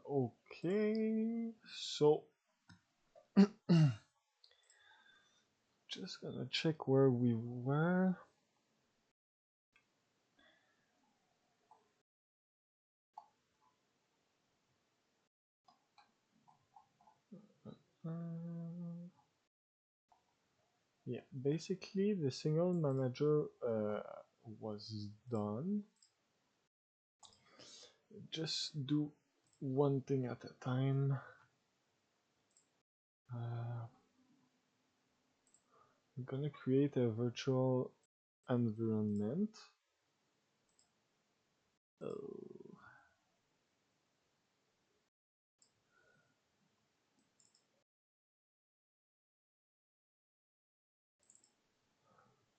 Okay, so just gonna check where we were. Yeah, basically the single manager was done. Just do one thing at a time. I'm gonna create a virtual environment. Oh.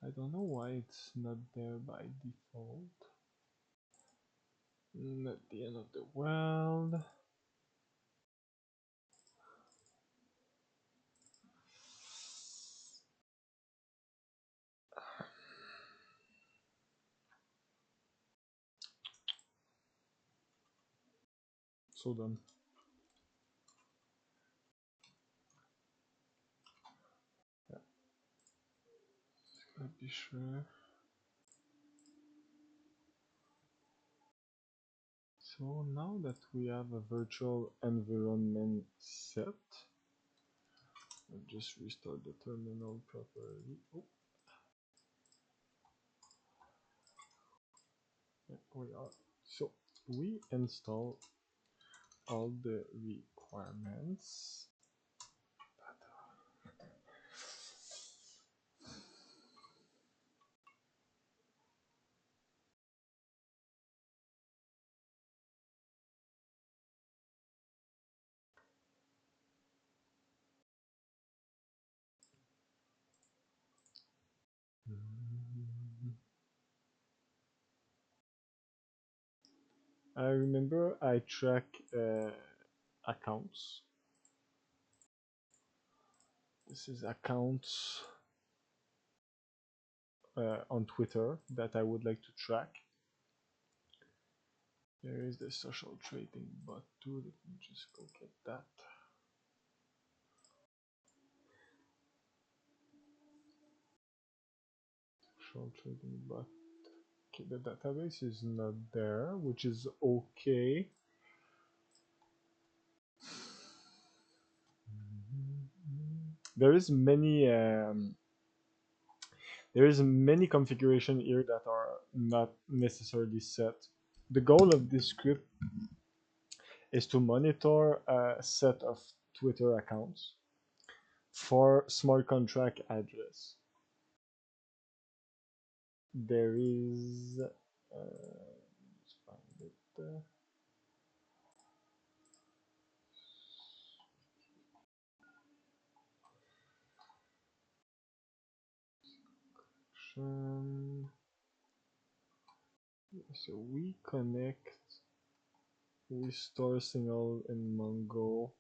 I don't know why it's not there by default. Not the end of the world. So done. Yeah. Gotta be sure. So now that we have a virtual environment set, I'll just restart the terminal properly. Oh. Yeah, we are. So we install all the requirements. I remember I track accounts. This is accounts on Twitter that I would like to track. There is the social trading bot too. Let me just go get that. Social trading bot. Okay, the database is not there, which is okay. There is many configuration here that are not necessarily set. The goal of this script is to monitor a set of Twitter accounts for smart contract address. There is let's find it. So we connect, we store signal in Mongo.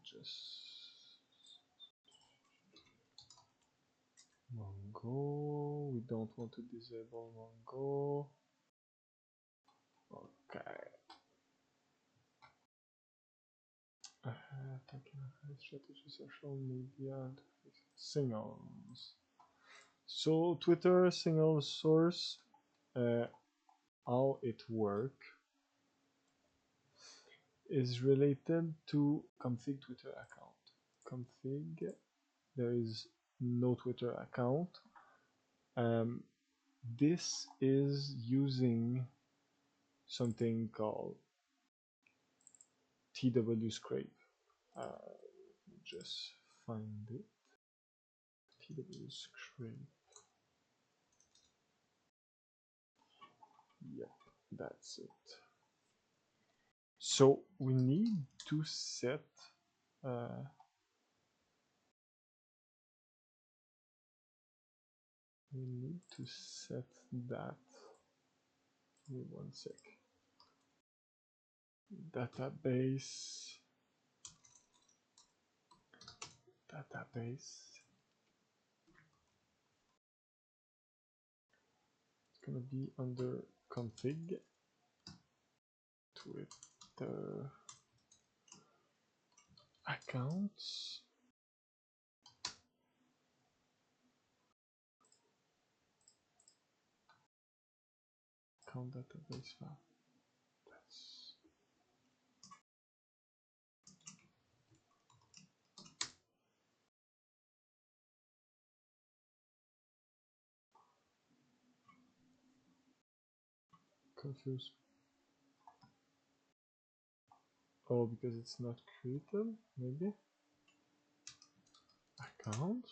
Just Mongo. We don't want to disable Mongo. Okay. Strategy, social media, signals. So Twitter signal source, how it works is related to config Twitter account. Config, there is no Twitter account. This is using something called twscrape. Just find it. twscrape. Yep, that's it. So we need to set that. Give me one sec. Database. It's gonna be under config Twitter accounts. Account database file. That's confused. Oh, because it's not created, maybe? Account?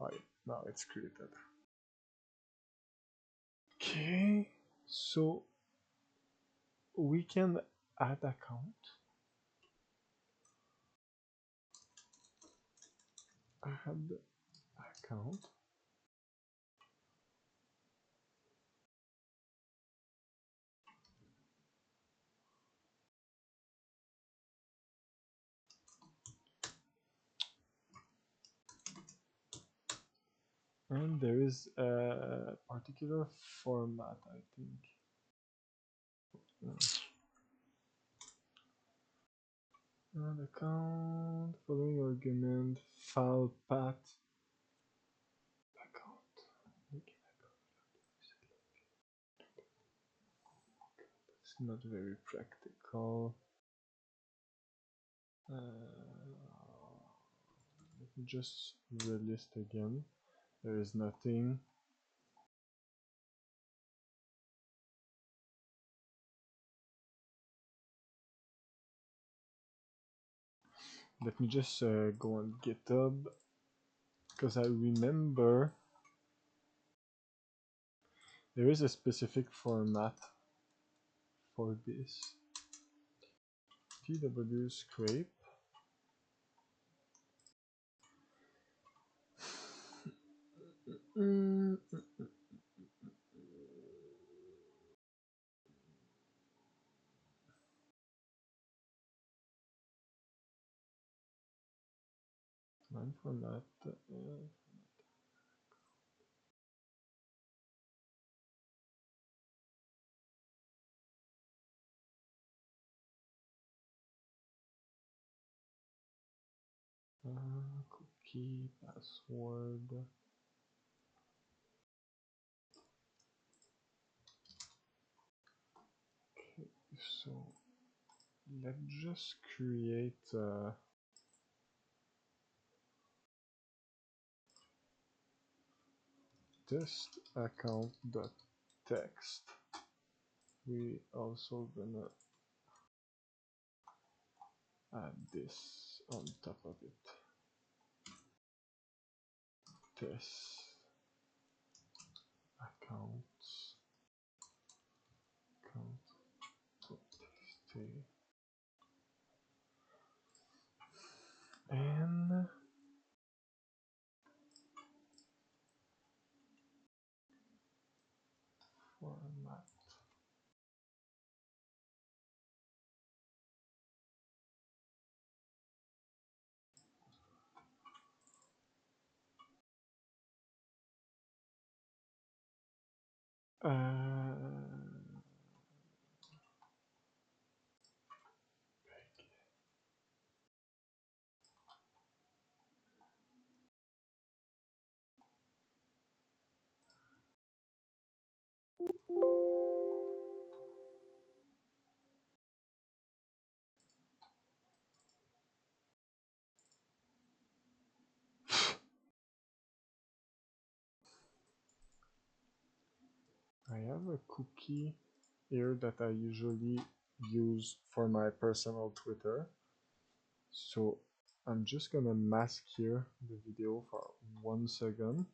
Oh, yeah, now it's created. Okay, so we can add account. Add account. And there is a particular format, I think. Add account, following argument, file path, account. It's not very practical. Let me just relist again. There is nothing. Let me just go on GitHub, because I remember there is a specific format for this. twscrape. Line format. Cookie, password. Okay, so let's just create test account.text. We also gonna add this on top of it. Test accounts account.txt and format. I have a cookie here that I usually use for my personal Twitter. So I'm just gonna mask here the video for 1 second.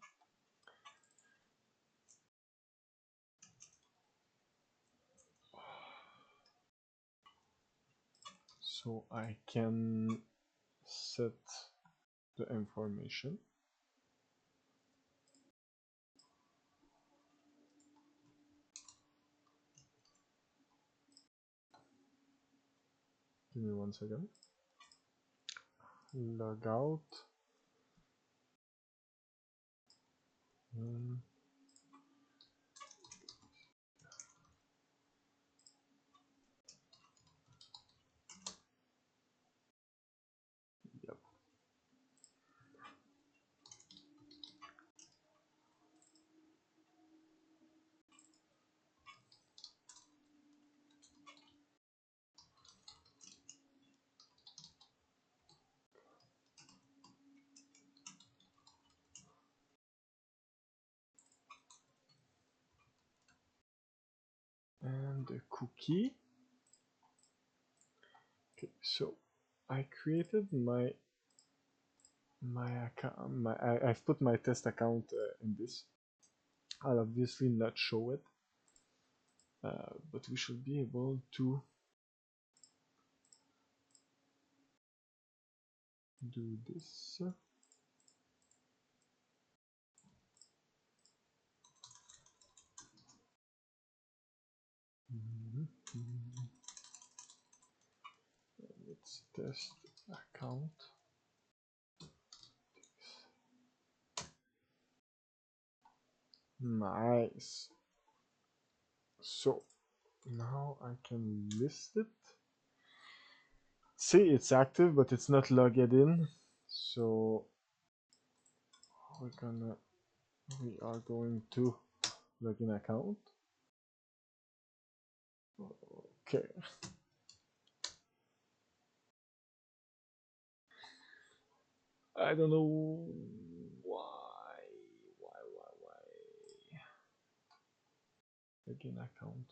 So I can set the information. Give me 1 second. Log out. the cookie. Okay, so I created my account. I've put my test account in this. I'll obviously not show it, but we should be able to do this. Let's test account. Nice. So now I can list it. See, it's active, but it's not logged in. So we are going to login account. Okay. I don't know why. Login account.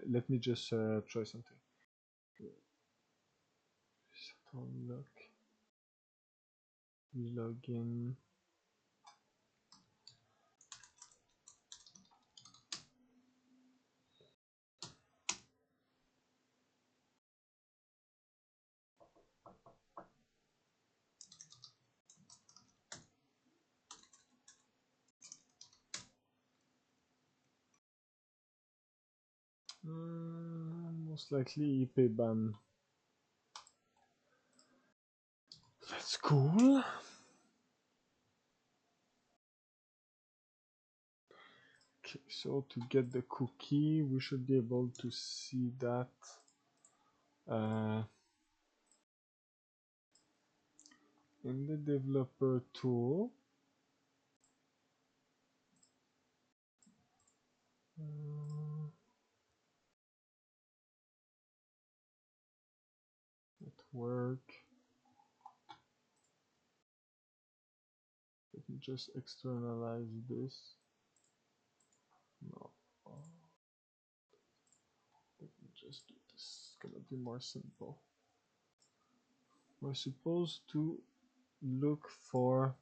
Let me just try something. Set unlock. Login. Most likely IP ban. That's cool. Okay, so to get the cookie, we should be able to see that in the developer tool. Network. Let me just externalize this. No. Let me just do this. It's gonna be more simple. We're supposed to look for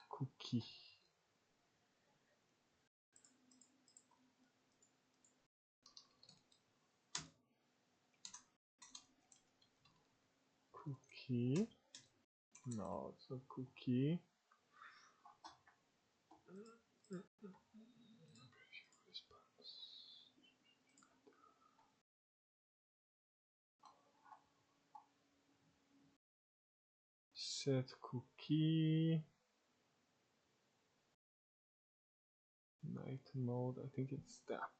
cookie. Cookie. No, it's a cookie. Set cookie. Night mode. I think it's that.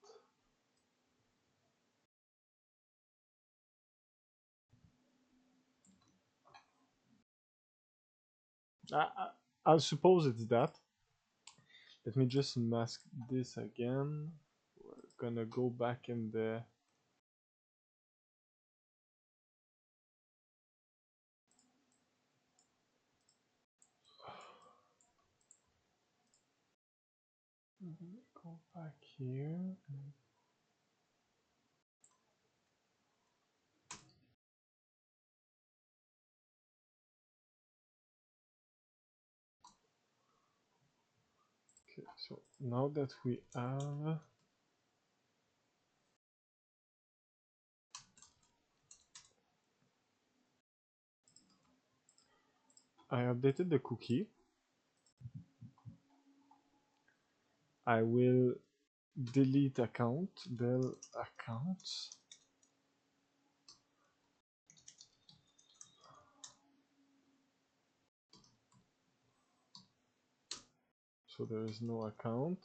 I suppose it's that. Let me just mask this again. We're gonna go back in the go back here. Okay, so now that we have I updated the cookie. I will delete account, del accounts. So there is no account.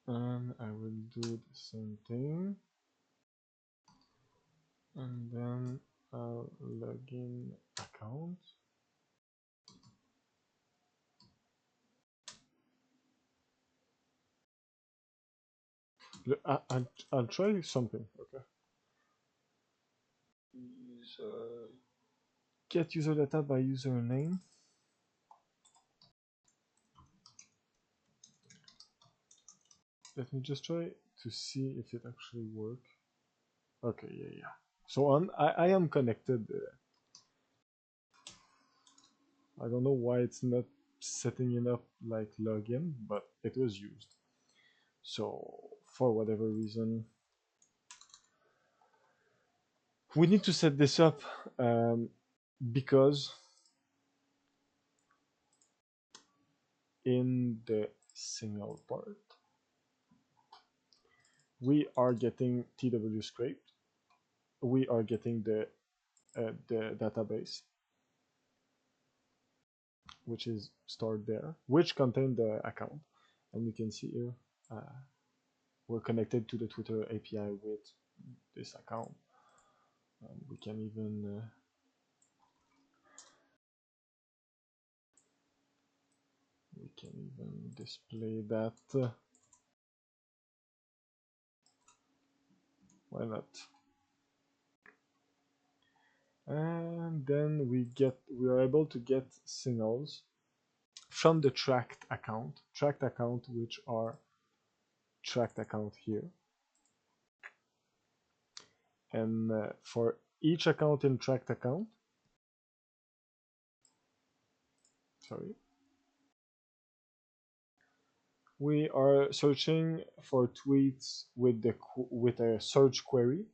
And I will do the same thing. And then I'll login account. I'll try something. Okay. User, get user data by username. Let me just try to see if it actually works. Okay, yeah. So I am connected. I don't know why it's not setting it up like login, but it was used. So for whatever reason, we need to set this up because in the signal part, we are getting twscrape. We are getting the database, which is stored there, which contain the account. And you can see here, we're connected to the Twitter API with this account. We can even display that. Why not? And then we are able to get signals from the tracked account, which are tracked account here. And for each account in tracked account, sorry, we are searching for tweets with a search query.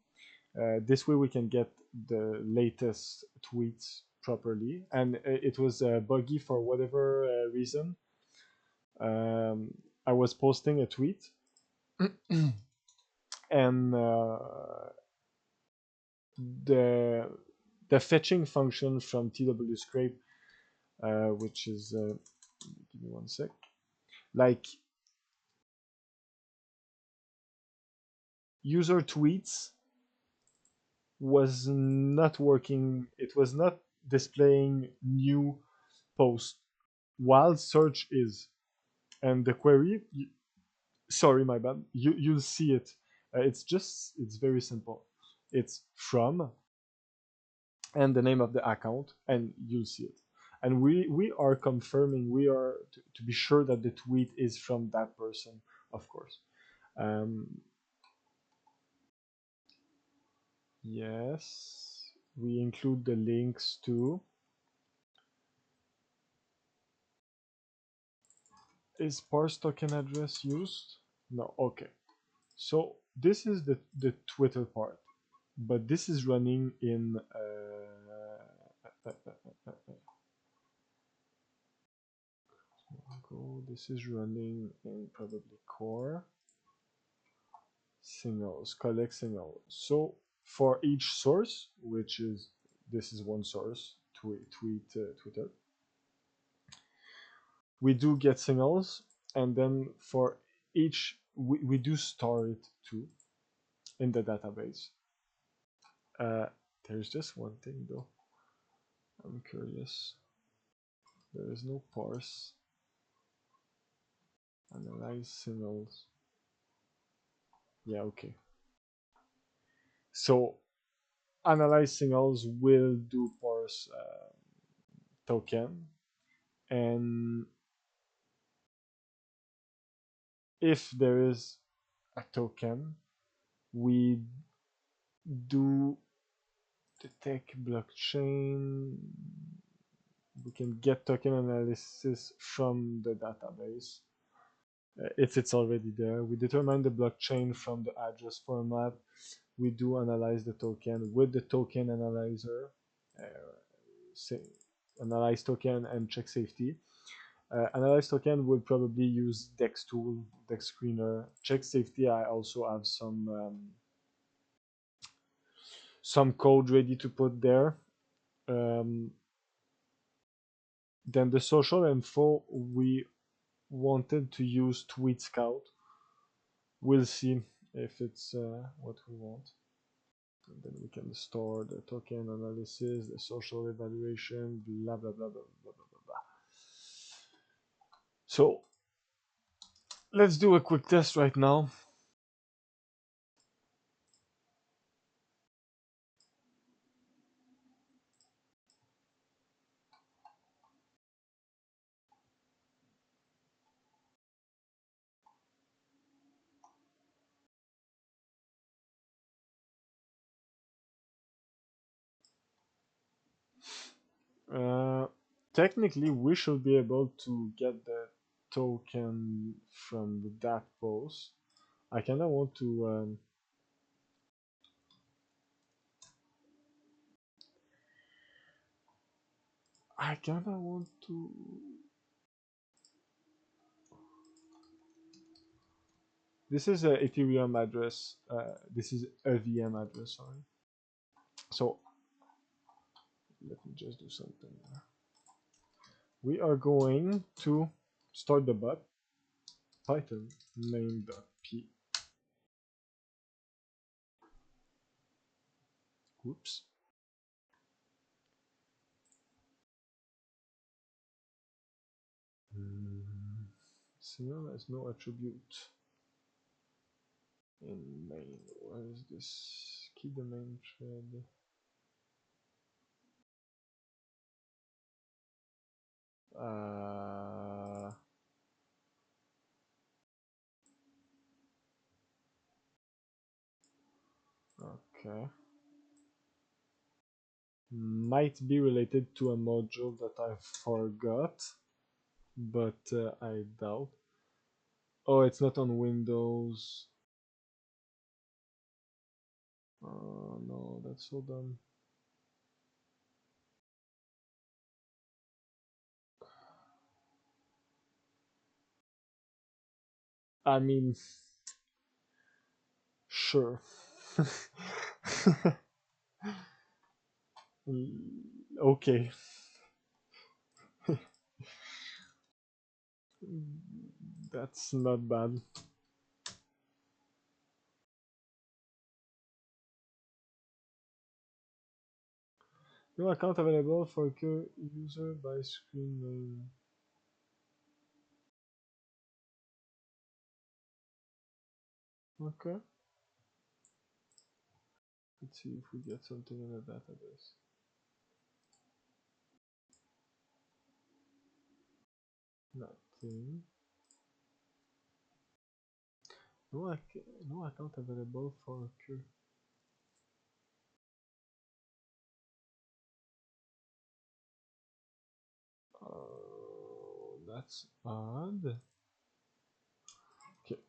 This way we can get the latest tweets properly. And it was buggy for whatever reason. I was posting a tweet and the fetching function from twscrape, which is give me one sec, like user tweets was not working. It was not displaying new post while search is. And the query, sorry, my bad, you'll see it. It's very simple. It's from and the name of the account, and you'll see it. And we are confirming, we are to be sure that the tweet is from that person, of course. Yes, we include the links to. Is parse token address used? No. Okay. So this is the Twitter part, but this is running in this is running in probably core signals, collect signals. So for each source, which is this is one source, Twitter, we do get signals, and then for each we do store it too in the database. There's just one thing though. I'm curious. There is no parse. Analyze signals. Yeah, okay. So analyze signals will do parse token, and if there is a token, we do detect blockchain. We can get token analysis from the database if it's already there. We determine the blockchain from the address format. We do analyze the token with the token analyzer, say, analyze token and check safety. Analyze token will probably use Dex tool, Dexscreener. Check safety, I also have some code ready to put there. Then the social info, we wanted to use Tweet Scout. We'll see if it's what we want. And then we can store the token analysis, the social evaluation, blah blah blah blah blah blah blah. So let's do a quick test right now. technically we should be able to get the token from that post. I kind of want to I kind of want to this is a ethereum address, this is a VM address, sorry. So let me just do something. We are going to start the bot, python main.p. Oops. Signal has no attribute in main. Where is this? Key the main thread. Okay. Might be related to a module that I forgot, but I doubt. Oh, it's not on Windows. Oh no, that's so dumb. I mean, sure. Okay. That's not bad. No account available for user by screen name. Okay. Let's see if we get something in the database. Nothing. No account available for Q. Oh, that's odd. Okay.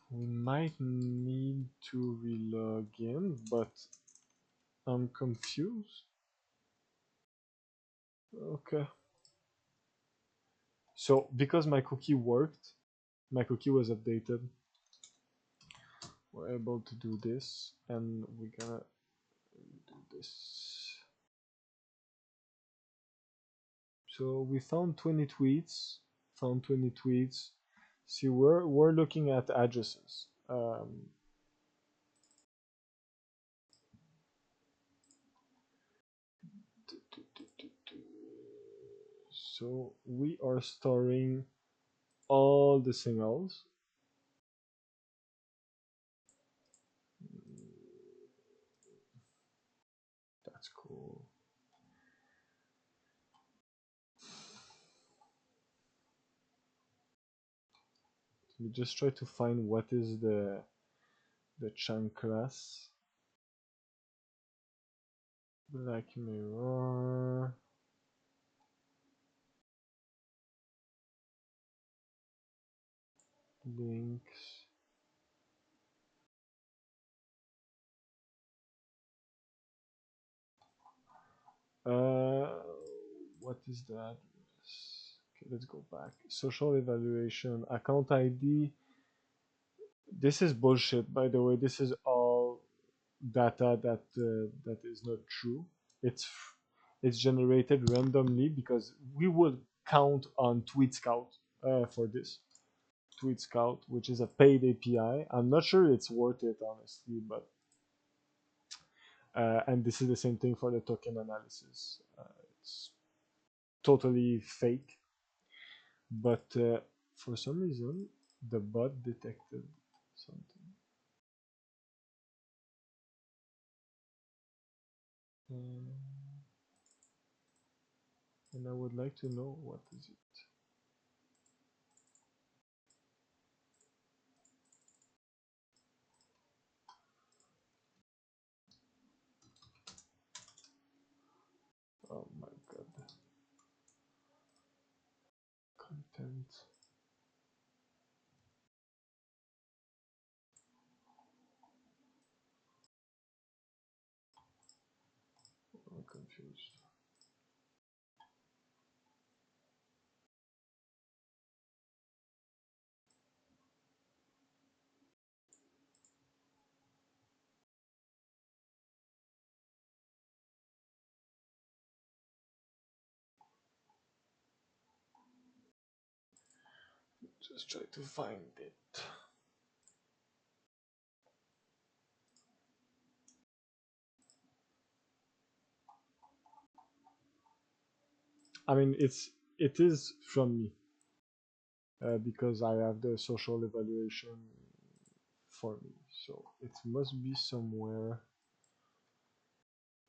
We might need to relog in, but I'm confused. Okay. So because my cookie worked, my cookie was updated, we're able to do this, and we're gonna do this. So we found 20 tweets. Found 20 tweets. See, we're looking at addresses. So we are storing all the signals. That's cool. We just try to find what is the chunk class. Black mirror. Links. What is the address? Okay, let's go back. Social evaluation, account ID. This is bullshit, by the way. This is all data that is not true. It's generated randomly because we will count on Tweet Scout for this. Tweet Scout, which is a paid API. I'm not sure it's worth it, honestly, but and this is the same thing for the token analysis. It's totally fake, but for some reason the bot detected something. Um, and I would like to know what is it. confused. Just try to find it. I mean, it is from me because I have the social evaluation for me, so it must be somewhere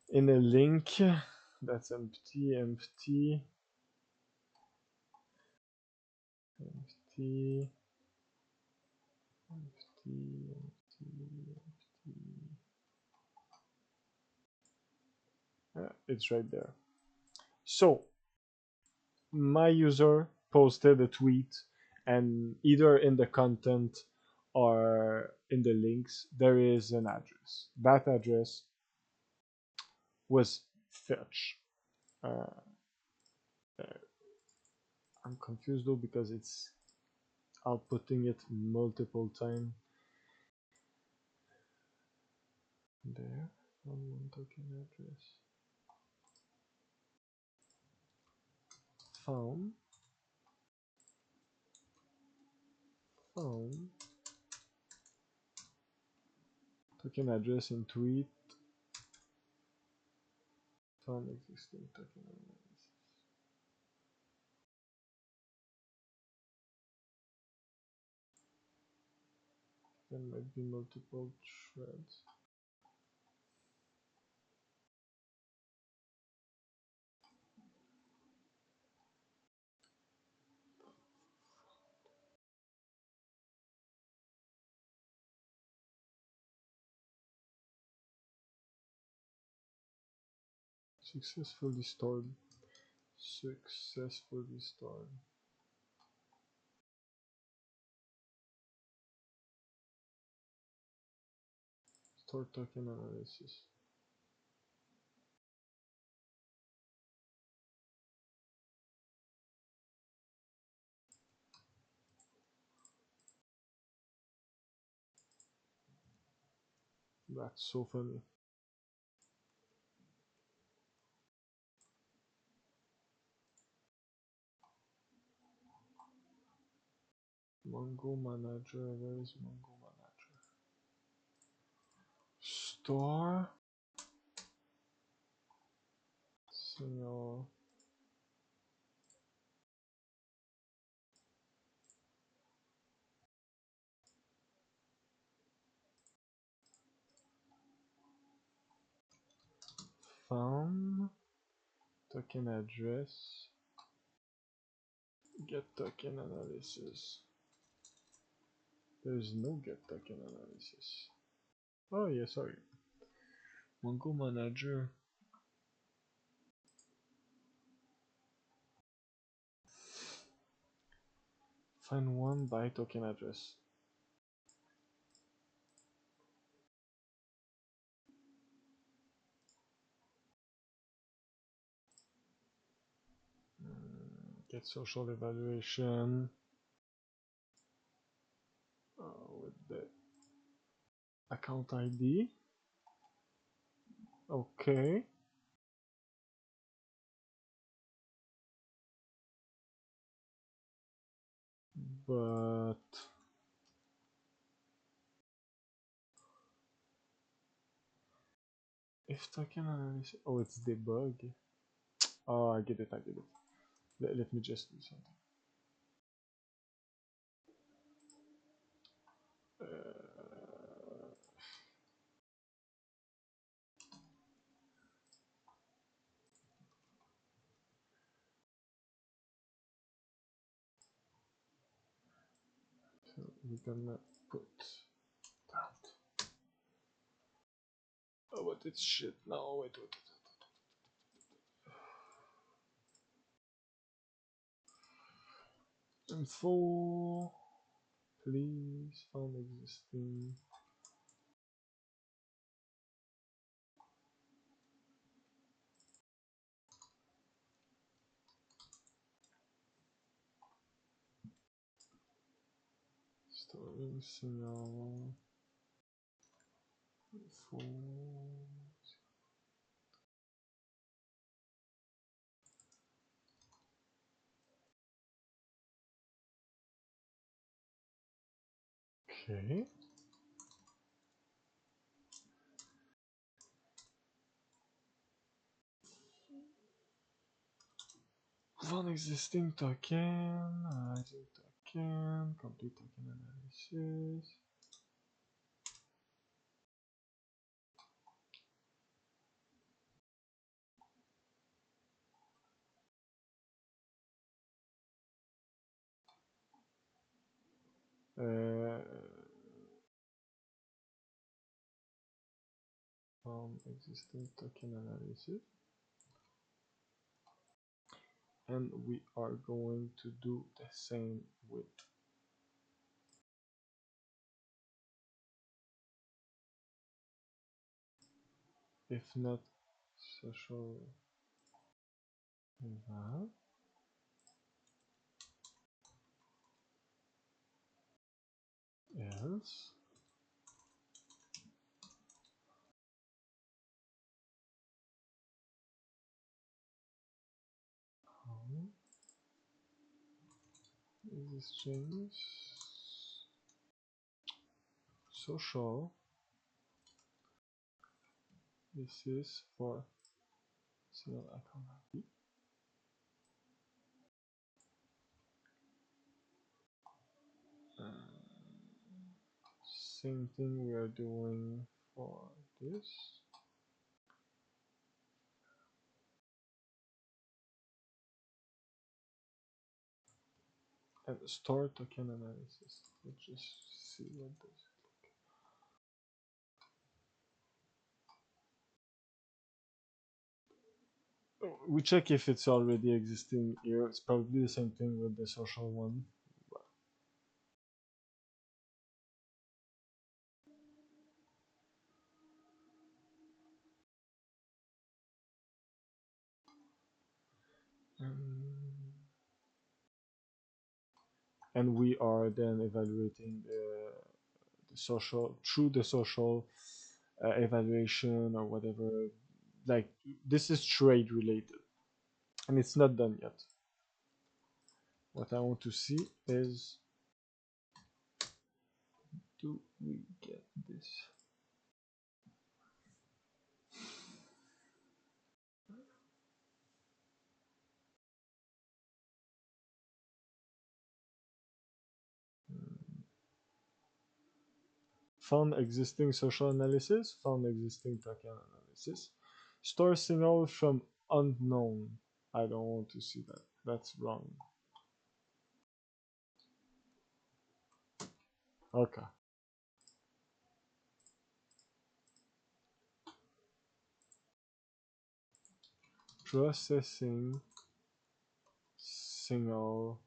in a link that's empty, empty, empty, empty, empty, empty. It's right there. So my user posted a tweet, and either in the content or in the links there is an address. That address was fetch. Uh, I'm confused though because it's outputting it multiple times. There, one token address. Found. Found. Token address in tweet. Found existing token analysis. There might be multiple threads. Successfully stored. Successfully stored. Store token analysis. That's so funny. Mongo manager, where is Mongo manager? Store signal. Found token address. Get token analysis. There is no get token analysis. Oh yeah, sorry. Mongo manager. Find one by token address. Get social evaluation. With the account ID. Okay. But if token analysis, oh, it's debug. Oh, I get it. I get it. Let me just do something. So we're gonna put that. Oh, but it's shit now. Wait. Info, please. Found existing. Storing signal for okay. One existing token, analyzing token, complete token analysis. Existing token analysis, and we are going to do the same with if not social eval else how is this change social. This is for single account ID. Same thing we are doing for this. And store token analysis. Let's just see what this. We check if it's already existing here. It's probably the same thing with the social one. And we are then evaluating the social through the social evaluation or whatever. Like this is trade related, and it's not done yet. What I want to see is, do we get this? Found existing social analysis, found existing token analysis. Store signal from unknown. I don't want to see that. That's wrong. Okay. Processing signal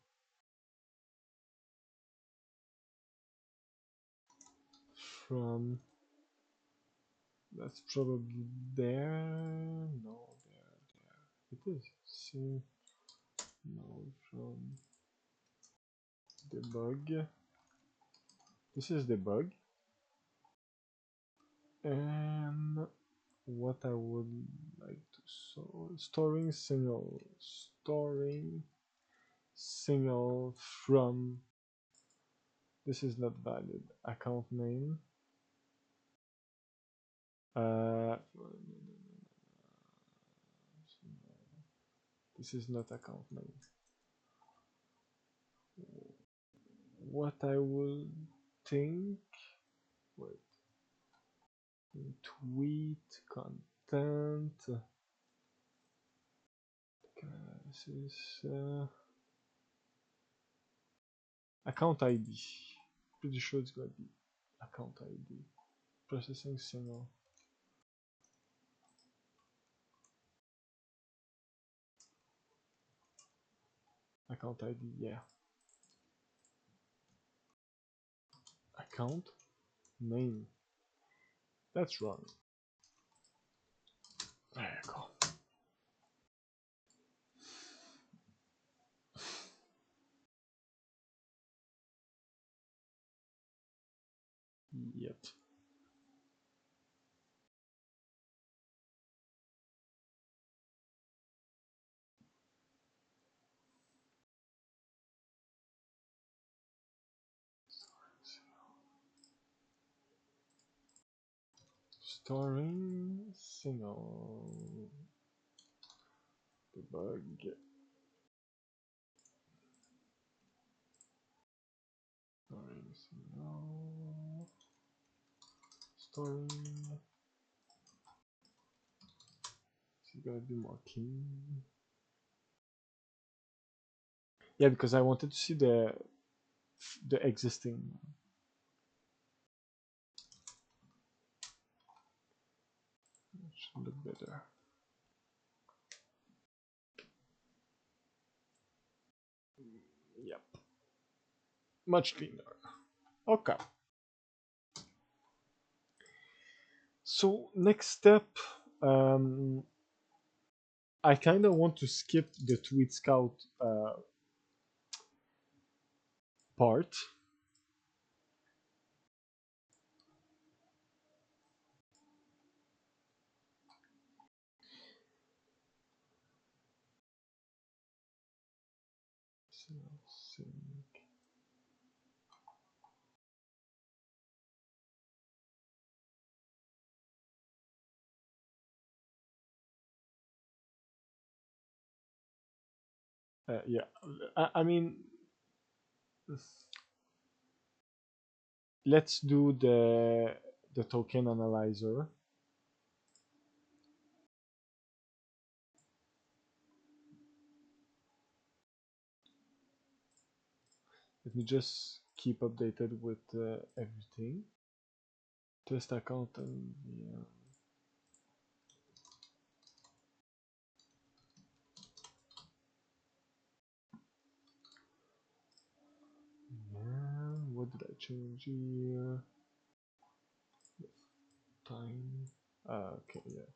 from, that's probably there. No, there. It is. Signal from debug. This is debug. And what I would like to storing signal from, this is not valid, account name. This is not account name. What I will think, wait, tweet content, this is account ID. Pretty sure it's gonna be account ID. Processing signal. Account ID, yeah. Account name. That's wrong. There you go. yet. Storing signal debug. Storing signal. Storing. It's gonna be more clean. Yeah, because I wanted to see the existing. It should look better. Yep. Much cleaner. Okay. So next step, I kind of want to skip the tweet scout part. Yeah, I mean, let's do the token analyzer. Let me just keep updated with everything. Test account and yeah. Yeah, what did I change here? Time. Okay, yeah.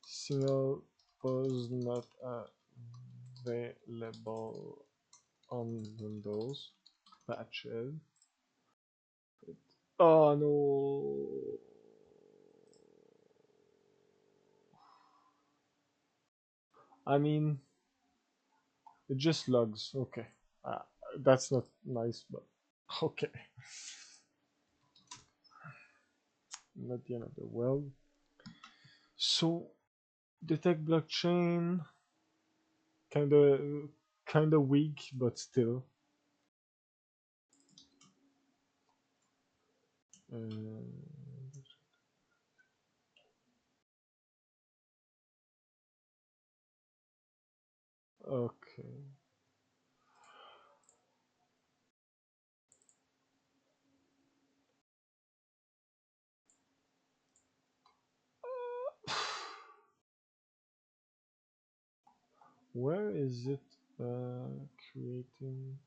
Signal was not available on Windows patches. Oh no. I mean, it just logs. Okay. Uh, that's not nice, but okay. Not the end of the world. So, detect blockchain, kinda weak, but still. Uh, okay. Where is it creating?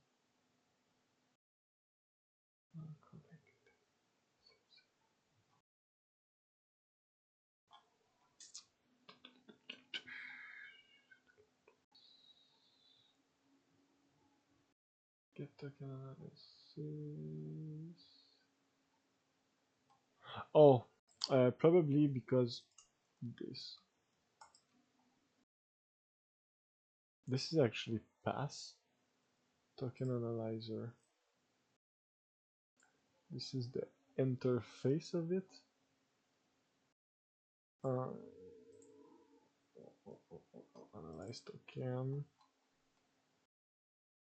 Get token analysis. Oh, probably because this. This is actually pass token analyzer. This is the interface of it. Uh, analyze token.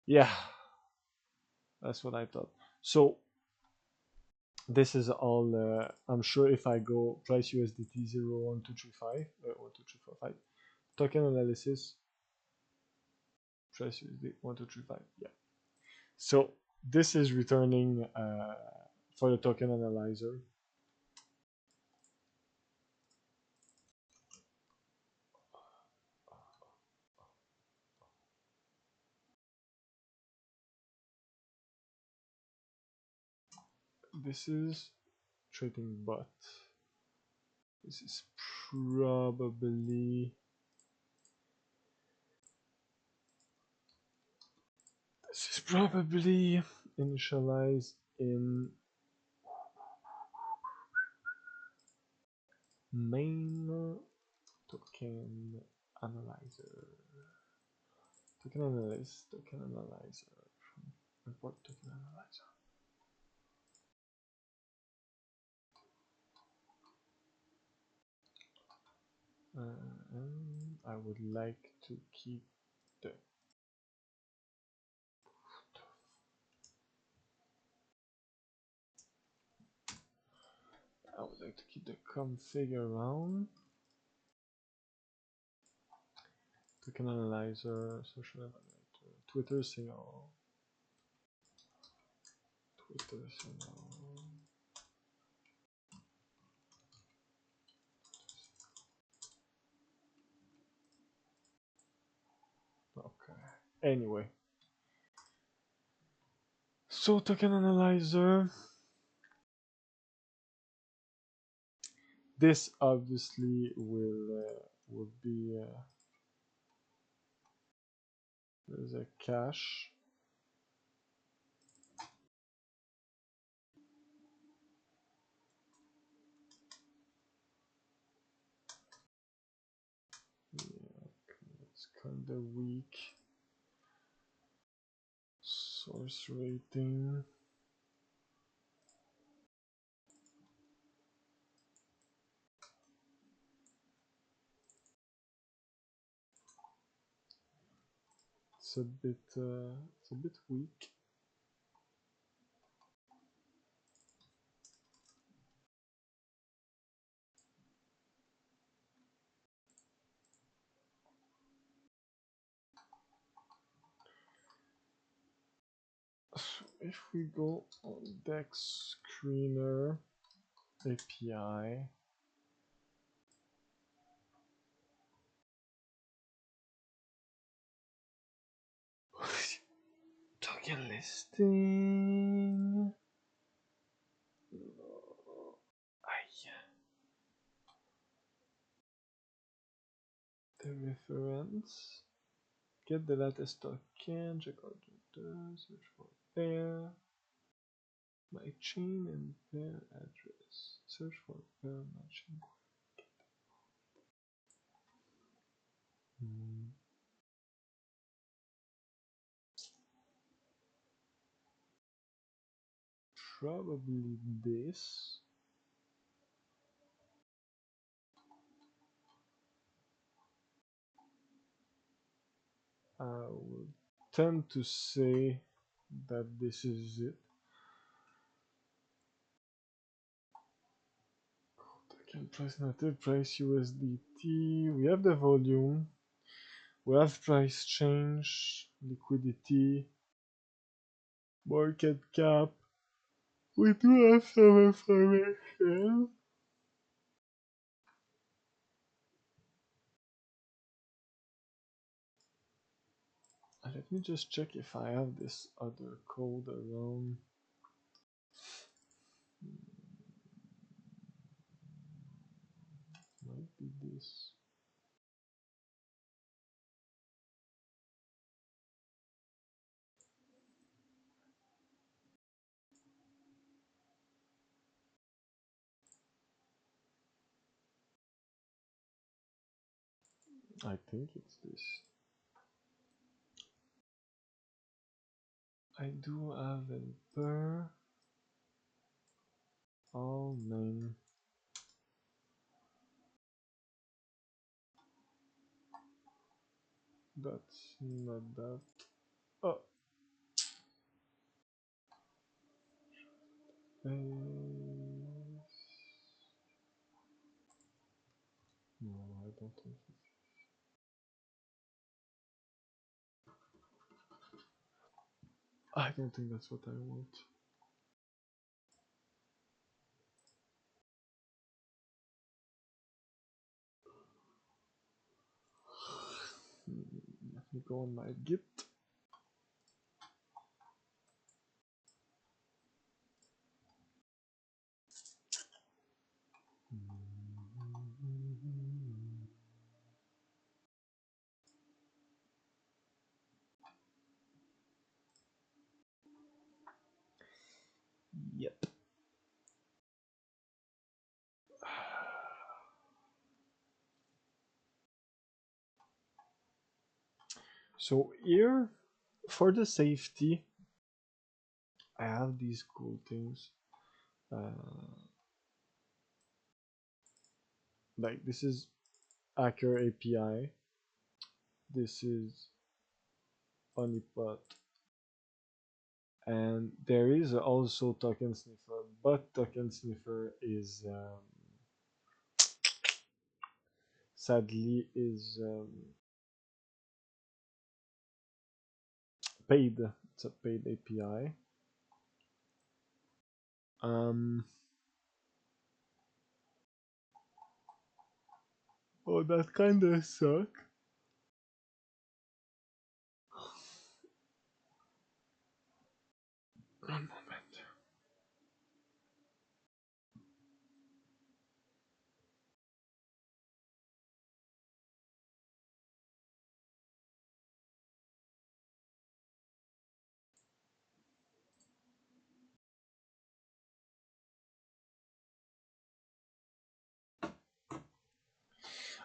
Yeah, that's what I thought. So this is all. I'm sure if I go price USDT 0.1235 12345 token analysis price USD 12335. Yeah. So this is returning for the token analyzer. This is trading bot. This is probably initialized in Main token analyzer. Token analyst, token analyzer. Import token analyzer. And I would like to keep the config around. Token analyzer, social evaluator, Twitter signal. Twitter signal. Okay. Anyway. So token analyzer. This obviously will be there's a cache. Yeah, okay, it's kind of weak. Source rating. It's a bit weak. So if we go on Dexscreener API, token listing. The reference. Get the latest token. Check out the search for pair. My chain and pair address. Search for pair matching. Probably this. I would tend to say that this is it. Token price, native price USDT. We have the volume. We have price change, liquidity, market cap. We do have some information. Let me just check if I have this other code around. Might be this. I think it's this. I do have a per all name. That's not that. Oh. No, I don't think so. I don't think that's what I want. Let me go on my Git. Yep. So here, for the safety, I have these cool things. Like this is Hacker API. This is honeypot, and there is also token sniffer, but token sniffer is sadly is paid. It's a paid API. Um, oh, that kind of suck. One moment.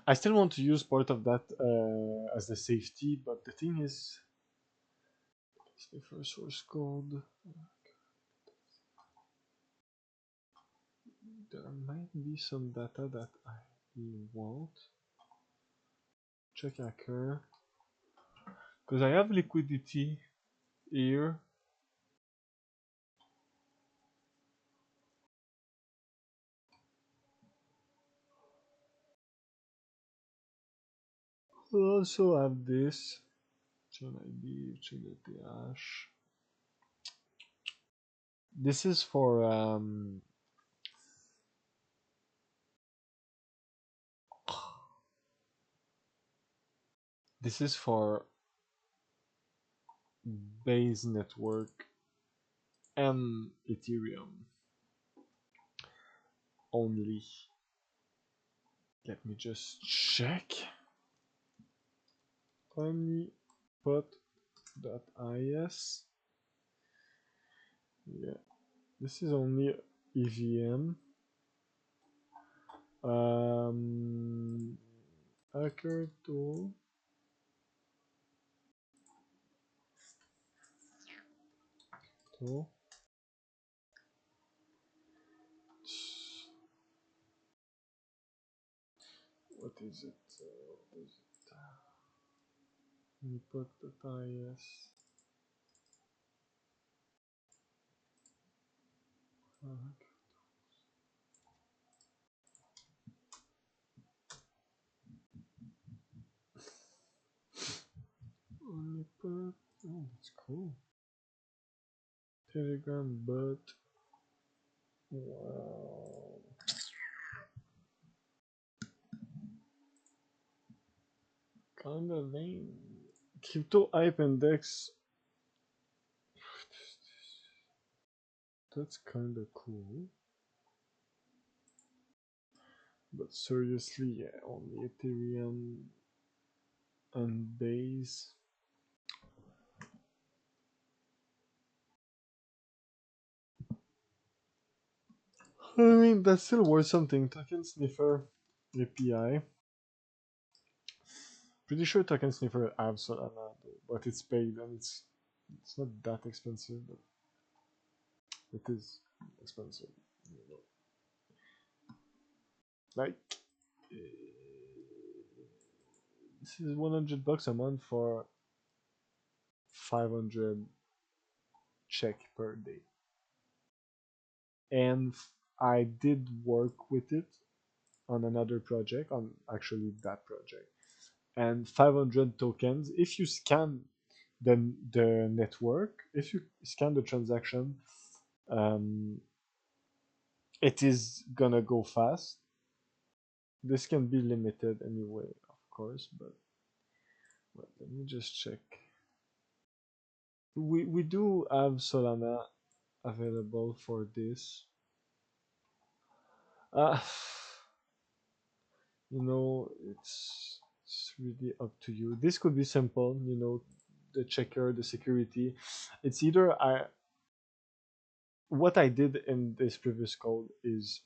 I still want to use part of that as the safety, but the thing is, sniffer source code. There might be some data that I want. Check hacker. Because I have liquidity here. I also have this. Chain ID, chain hash. This is for this is for base network and Ethereum only. Let me just check. Honeypot.is. Yeah, this is only EVM. Hacker tool. Tool. What is it? What is it? Honeypot.is. Honeypot. Oh, that's cool. Telegram bot. Wow. Kinda lame. Crypto hype index. That's kinda cool. But seriously, yeah, only Ethereum and base. I mean, that's still worth something. Token Sniffer API. Pretty sure Token Sniffer has Solana, but it's paid and it's not that expensive, but it is expensive. You know. Like this is $100 a month for 500 check per day, and I did work with it on another project, on actually that project, and 500 tokens. If you scan the network, if you scan the transaction, um, it is gonna go fast. This can be limited anyway, of course, but let me just check. We do have Solana available for this. Uh, it's really up to you. This could be simple, the checker, the security. It's either I what I did in this previous code is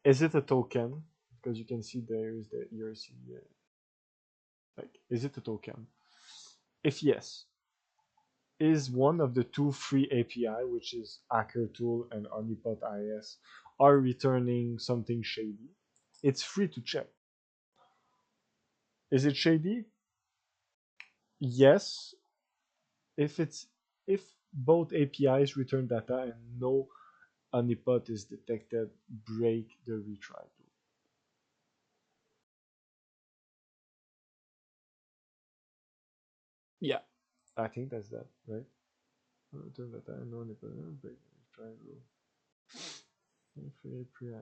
it a token? Because you can see there is the ERC Like, is it a token? If yes, is one of the two free API, which is HackerTool and Honeypot IS, are returning something shady? It's free to check. Is it shady? Yes. If it's if both APIs return data and no honeypot is detected, break the retry tool. Yeah, I think that's that, right? Return data and no honeypot, break the retry rule. Free API,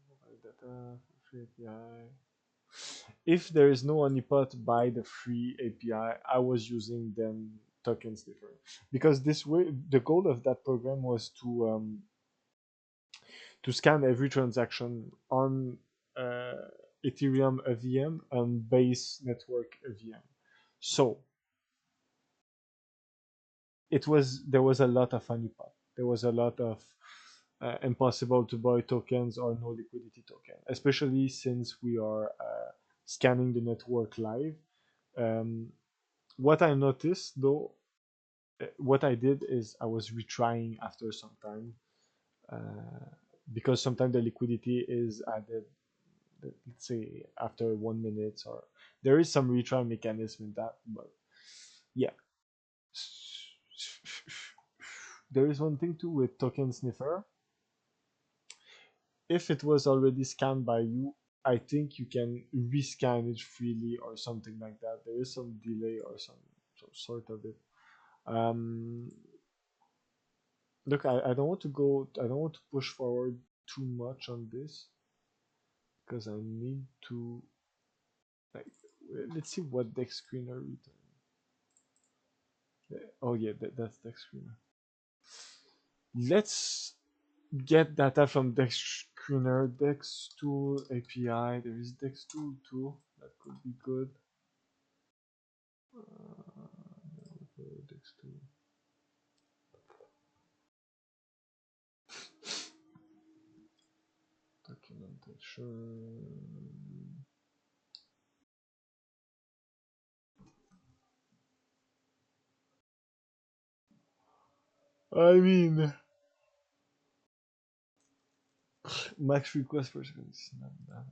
mobile data, free API. If there is no honeypot by the free API, I was using then token sniffer because this way the goal of that program was to scan every transaction on uh, Ethereum EVM and base network EVM. So there was a lot of honeypot. There was a lot of impossible to buy tokens or no liquidity token, especially since we are scanning the network live. Um, what I noticed though, what I did is I was retrying after some time uh, because sometimes the liquidity is added, let's say after 1 minute, or there is some retry mechanism in that, but yeah. There is one thing too with token sniffer. If it was already scanned by you, I think you can rescan it freely or something like that. There is some delay or some sort of it. Um, Look, I don't want to go. I don't want to push forward too much on this because I need to like. Let's see what Dexscreener return. Oh yeah, that's Dexscreener. Let's get data from Dexscreener, Dextool API. There is Dextool too. That could be good. Dextool. Documentation. I mean, max request per second is not that.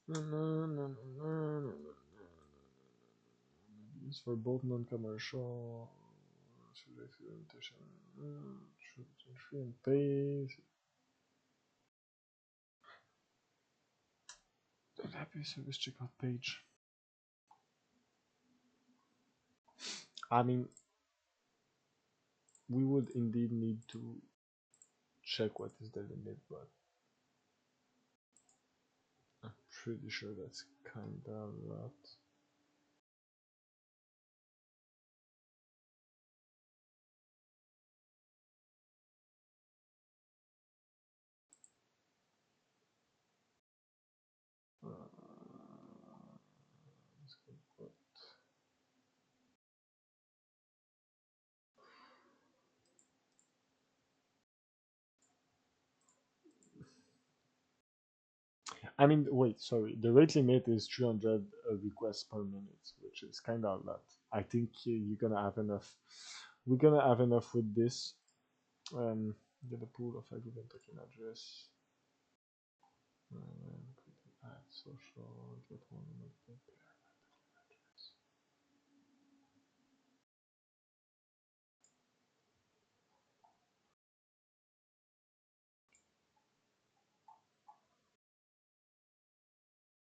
No, no, no, no, no, no. Used for both non-commercial free and pay. Happy service checkout page. I mean, we would indeed need to check what is the limit, but I'm pretty sure that's kinda a lot. Let's go put. I mean, wait, sorry. The rate limit is 300 requests per minute, which is kind of a lot. I think you're gonna have enough. We're gonna have enough with this. Get a pool of a given token address. Add social. Get one address.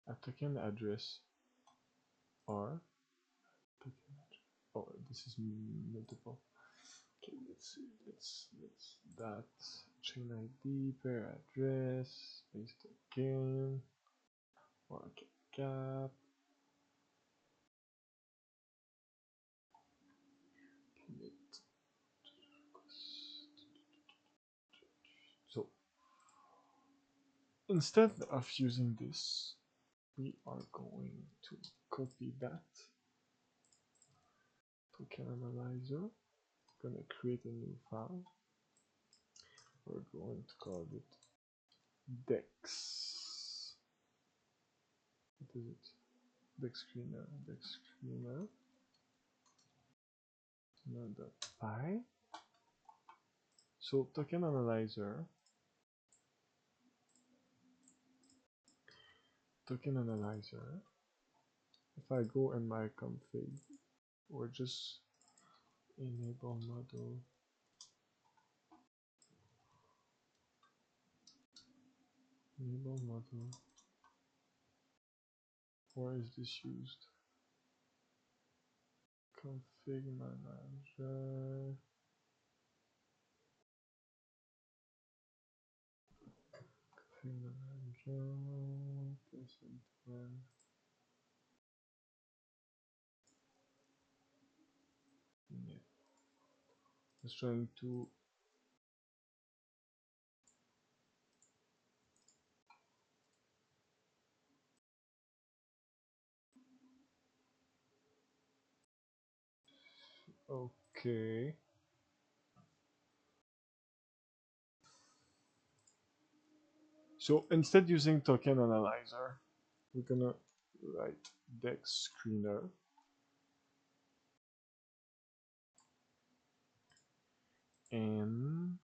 A token address or token address. Oh, this is multiple. Okay, let's see. Let's that chain ID per address space token or cap. So instead of using this, we are going to copy that token analyzer. Gonna create a new file. We're going to call it Dex. What is it? Dexscreener. .py. So token analyzer. If I go in my config or just enable model, where is this used? Config manager. Yeah. Just trying to okay. So instead using token analyzer, we're gonna write Dexscreener and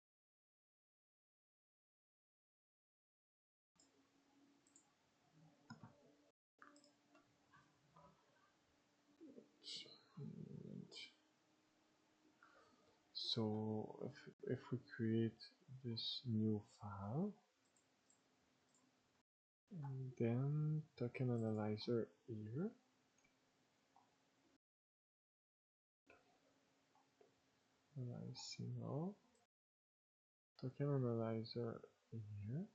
so if we create this new file and then token analyzer here, signal token analyzer here,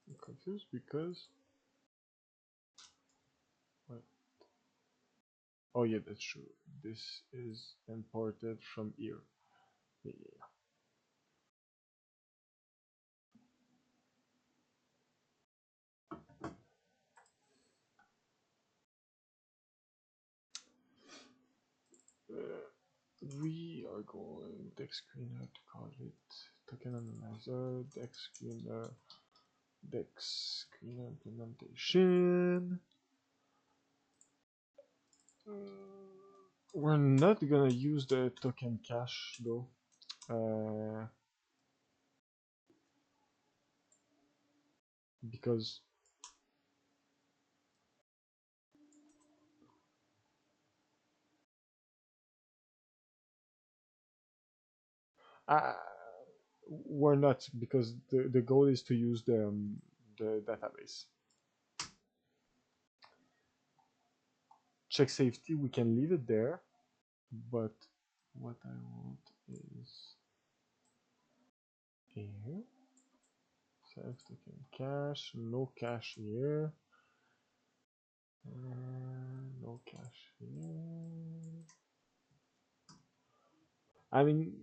I'm confused because what? Oh yeah, that's true. This is imported from here. Yeah. We are going Dexscreener to call it token analyzer, Dexscreener implementation. We're not gonna use the token cache though. Because uh, we're not, because the goal is to use the database. Check safety, we can leave it there, but what I want is here. Self token cache, no cache here. No cache here. I mean,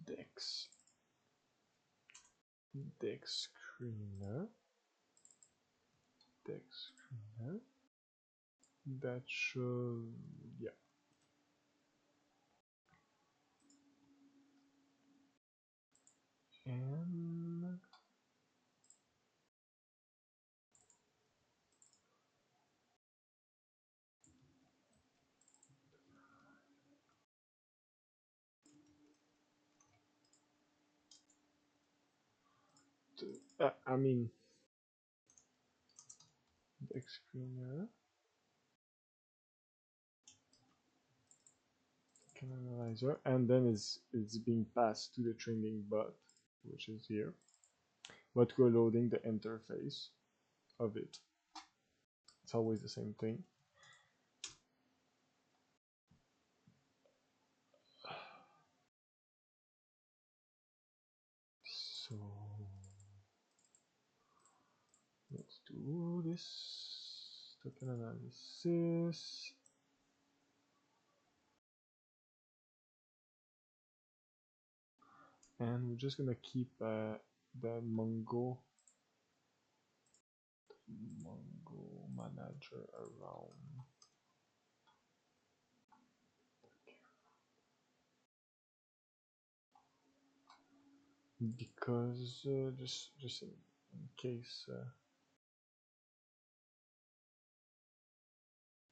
Dex Dexscreener. That should, yeah. And I mean, Dexscreener can analyzer, and then it's being passed to the training bot, which is here. But we're loading the interface of it. It's always the same thing. So let's do this token analysis. And we're just gonna keep the Mongo manager around. Because just in case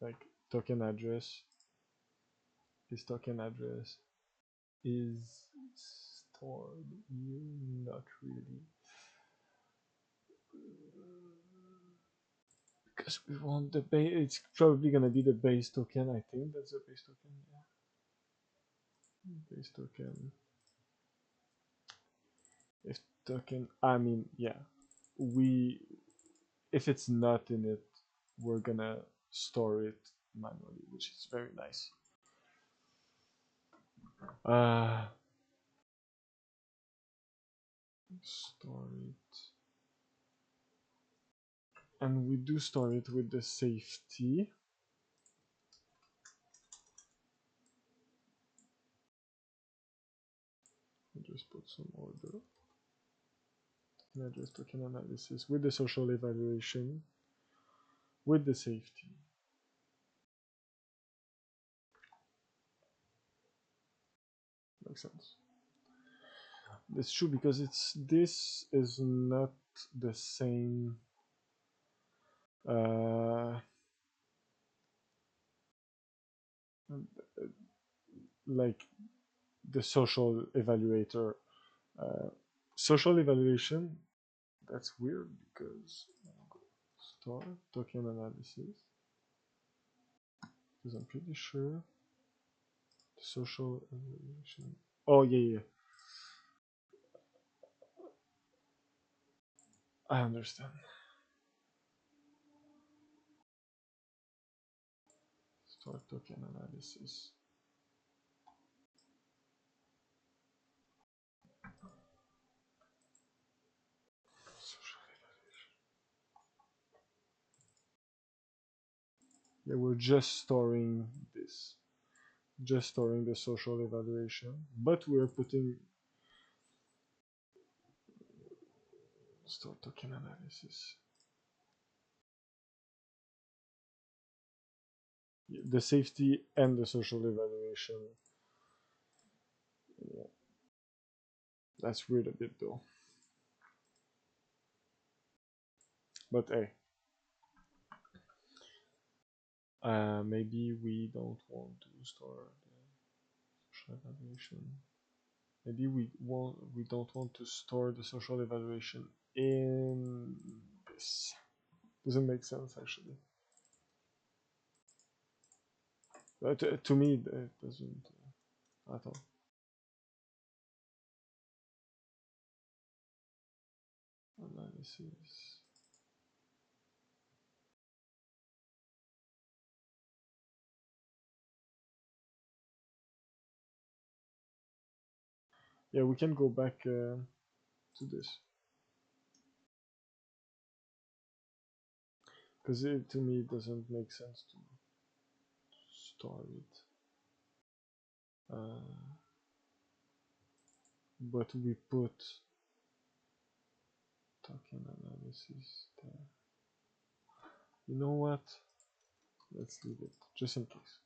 like token address, his token address is stored here, not really, because we want the base. It's probably gonna be the base token. I think that's the base token. Yeah, base token. If token, I mean, yeah, we if it's not in it, we're gonna store it manually, which is very nice. Store it, and we do store it with the safety. Just put some order. Address token analysis with the social evaluation, with the safety. Makes sense. That's true, because this is not the same like the social evaluator. Social evaluation, that's weird, because store token analysis, because I'm pretty sure social evaluation. Oh yeah, I understand. Store token analysis. Yeah, we're just storing this, just storing the social evaluation, but we're putting store token analysis. The safety and the social evaluation. Yeah. That's weird a bit though. But hey, maybe we don't want to store the social evaluation. Maybe we don't want to store the social evaluation in this. Doesn't make sense actually. But to me, it doesn't at all. Analysis. Yeah, we can go back to this, because to me it doesn't make sense to store it. But we put token analysis there. You know what? Let's leave it, just in case.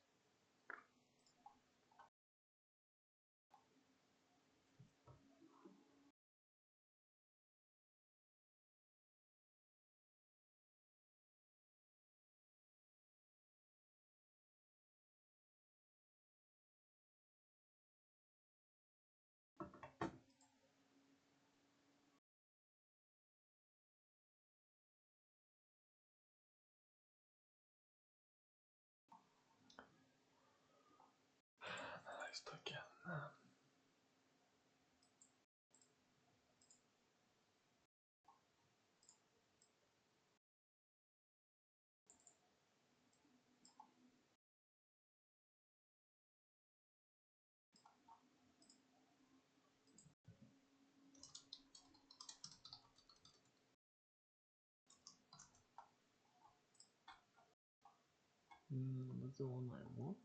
That's the one I want.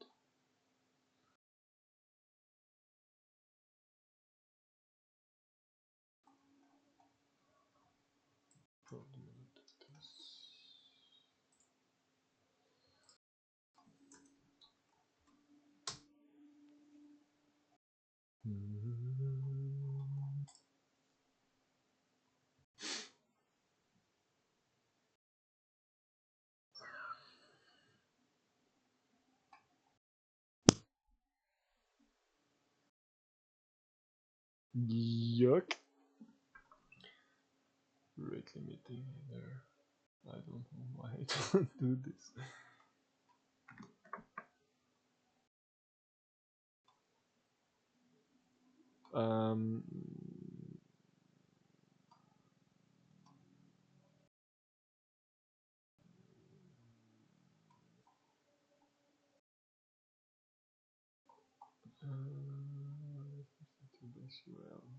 Yuck. Rate limiting there. I don't know why I don't do this. Um,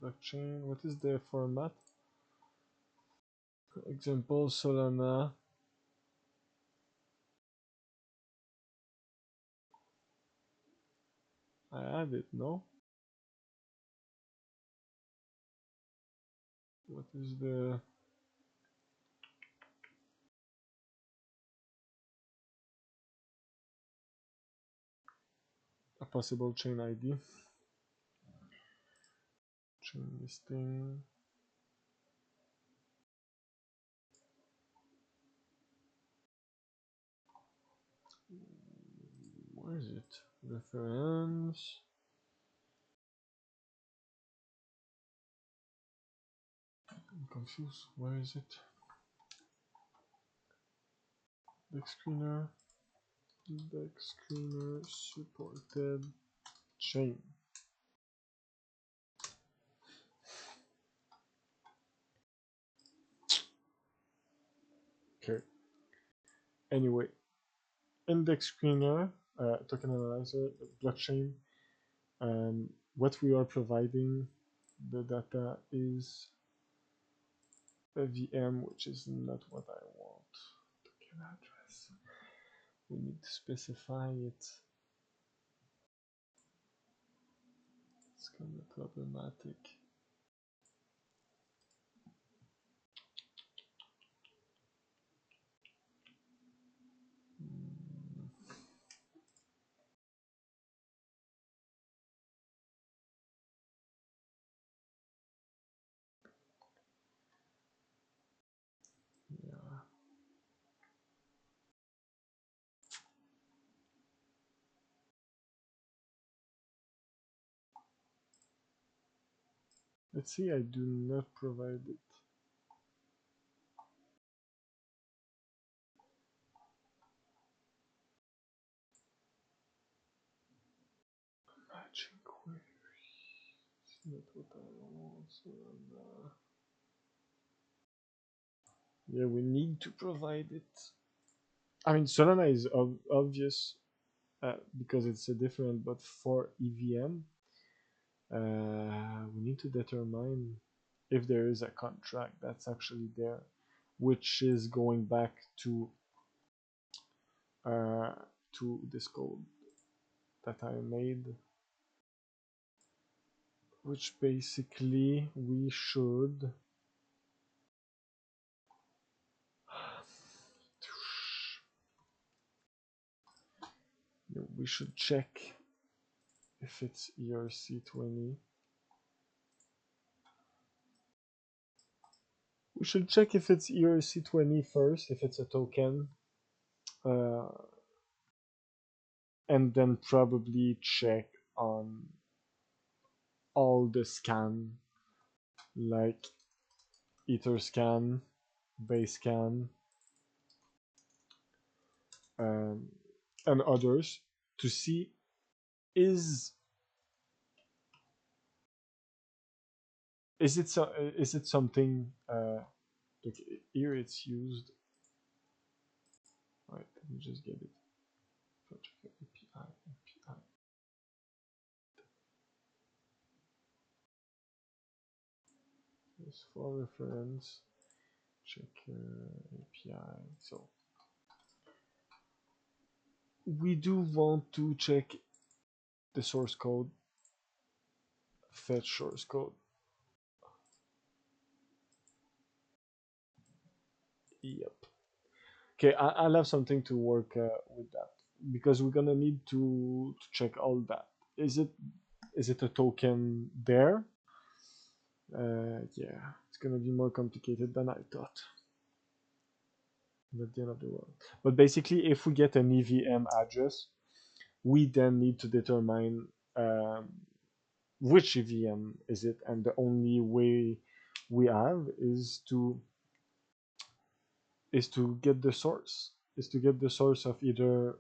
blockchain. What is the format? Example Solana. I have it, no? What is the a possible chain ID? Chain listing. Where is it? Reference. I'm confused. Where is it? Dexscreener. Dexscreener supported chain. Okay. Anyway, index screener, token analyzer, blockchain. What we are providing the data is a VM, which is not what I want. Token address. We need to specify it. It's kind of problematic. Yeah. Let's see, I do not provide it. Matching query. It's not what I want. So yeah, we need to provide it. I mean, Solana is obvious because it's a different, but for EVM, we need to determine if there is a contract that's actually there, which is going back to this code that I made, which basically we should check if it's ERC20. We should check if it's ERC20 first, if it's a token, and then probably check on all the scan, like Etherscan, Basescan, um, and others to see is is it something like here it's used. Right, let me just get it. API. This for reference. Check API. So we do want to check the source code, fetch source code. Yep. Okay, I'll have something to work with that because we're gonna need to check all that. Is it a token there? Yeah, it's gonna be more complicated than I thought. Not the end of the world. But basically, if we get an EVM address, we then need to determine which EVM is it, and the only way we have is to get the source. Is to get the source of either.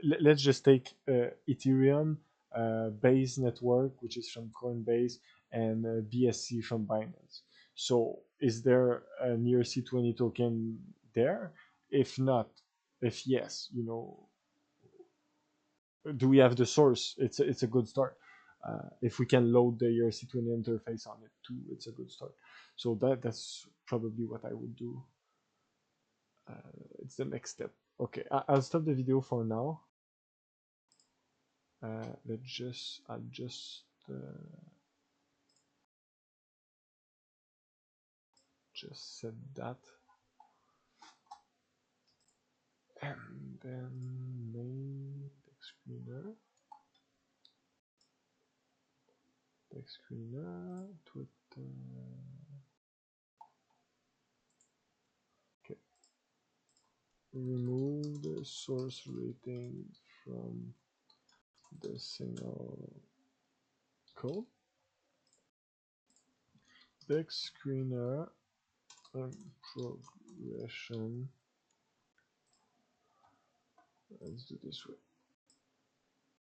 Let's just take Ethereum Base network, which is from Coinbase, and BSC from Binance. So, is there an ERC20 token there? If not, if yes, do we have the source? It's a good start. If we can load the ERC20 interface on it too, it's a good start. So that's probably what I would do. It's the next step. Okay, I'll stop the video for now. I'll just set that, and then main Dexscreener, Twitter. Okay, remove the source rating from the signal code. Dexscreener and progression. Let's do this way.